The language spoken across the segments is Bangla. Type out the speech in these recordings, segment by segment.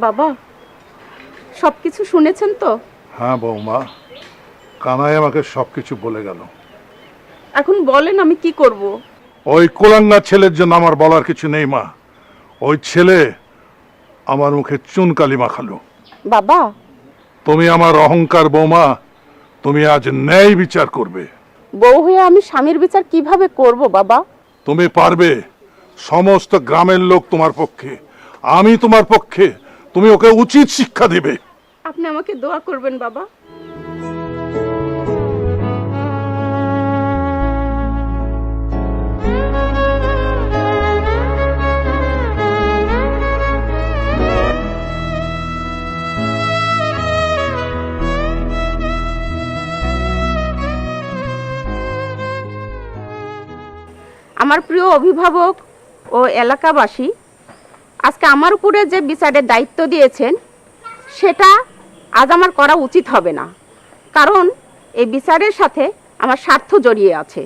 বাবা, সবকিছু শুনেছেন তো? হ্যাঁ বৌমা, কানাই আমাকে সবকিছু বলে গেল। এখন বলেন আমি কি করব? ওই কোলাঙ্গা ছেলের জন্য আমার বলার কিছু নেই মা। ওই ছেলে আমার মুখে চুনকালি মাখালো। বাবা, তুমি আমার অহংকার বৌমা, তুমি আজ ন্যায় বিচার করবে। বউ হয়ে আমি স্বামীর বিচার কিভাবে করব বাবা? তুমি পারবে, সমস্ত গ্রামের লোক তোমার পক্ষে, আমি তোমার পক্ষে। তুমি ওকে উচিত শিক্ষা দিবে। আপনি আমাকে দোয়া করবেন বাবা। আমার প্রিয় অভিভাবক ও এলাকাবাসী, আজকে আমার উপরে যে বিচারের দায়িত্ব দিয়েছেন সেটা আজ আমার করা উচিত হবে না, কারণ এই বিচারের সাথে আমার স্বার্থ জড়িয়ে আছে।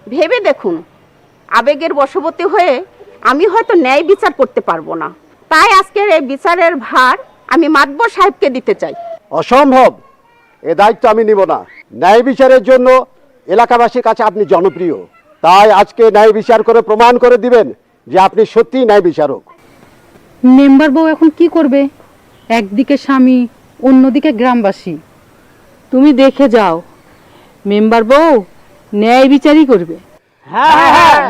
ভেবে দেখুন, আবেগের বশবর্তী হয়ে আমি হয়তো ন্যায় বিচার করতে পারবো না, তাই আজকের এই বিচারের ভার আমি মাতব্বর সাহেবকে দিতে চাই। অসম্ভব, এ দায়িত্ব আমি নিব না। ন্যায় বিচারের জন্য এলাকাবাসীর কাছে আপনি জনপ্রিয়, তাই আজকে ন্যায় বিচার করে প্রমাণ করে দিবেন যে আপনি সত্যিই ন্যায় বিচারক। মেম্বার বউ এখন কি করবে? একদিকে স্বামী, অন্যদিকে গ্রামবাসী। তুমি দেখে যাও, মেম্বার বউ ন্যায় বিচারই করবে।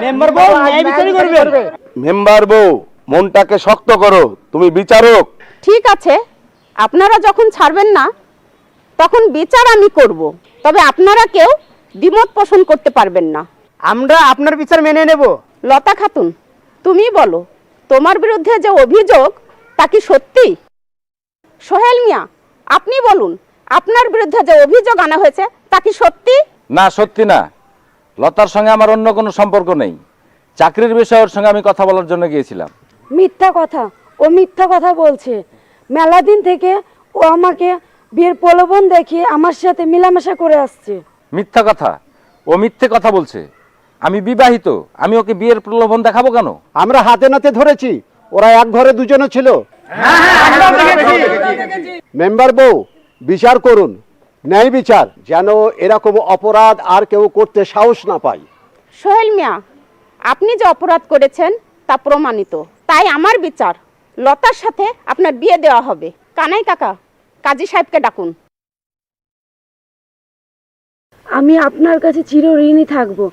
মেম্বার বউ ন্যায় বিচারই করবে। মেম্বার বউ, মনটাকে শক্ত করো, তুমি বিচারক। ঠিক আছে, আপনারা যখন ছাড়বেন না তখন বিচার আমি করব, তবে আপনারা কেউ দ্বিমত পোষণ করতে পারবেন না। আমরা আপনার বিচার মেনে নেব। লতা খাতুন, তুমি বলো, তোমার বিরুদ্ধে যে অভিযোগ তা কি সত্যি? সোহেল মিয়া, আপনি বলুন, আপনার বিরুদ্ধে যে অভিযোগ আনা হয়েছে তা কি সত্যি? না, সত্যি না। লতার সঙ্গে আমার অন্য কোনো সম্পর্ক নেই। চাকরির বিষয়ে ওর সঙ্গে আমি কথা বলার জন্য গিয়েছিলাম। মিথ্যা কথা, ও মিথ্যা কথা বলছে। মেলা দিন থেকে ও আমাকে বিয়ের প্রলোভন দেখিয়ে আমার সাথে মেলামেশা করে আসছে। মিথ্যা কথা? ও মিথ্যে কথা বলছে। আমি বিবাহিত, আমি ওকে বিয়ের প্রলোভন দেখাবো কেন? আমরা হাতে নাতে ধরেছি, ওরা এক ঘরে দুজনে ছিল। মেম্বার বউ, বিচার করুন, ন্যায় বিচার, যেন এরকম অপরাধ আর কেউ করতে সাহস না পায়। সোহেল মিয়া, আপনি যে অপরাধ করেছেন তা প্রমাণিত, তাই আমার বিচার, লতার সাথে আপনার বিয়ে দেওয়া হবে। কানাই কাকা, কাজী সাহেবকে ডাকুন। আমি আপনার কাছে চিরঋণী থাকবো।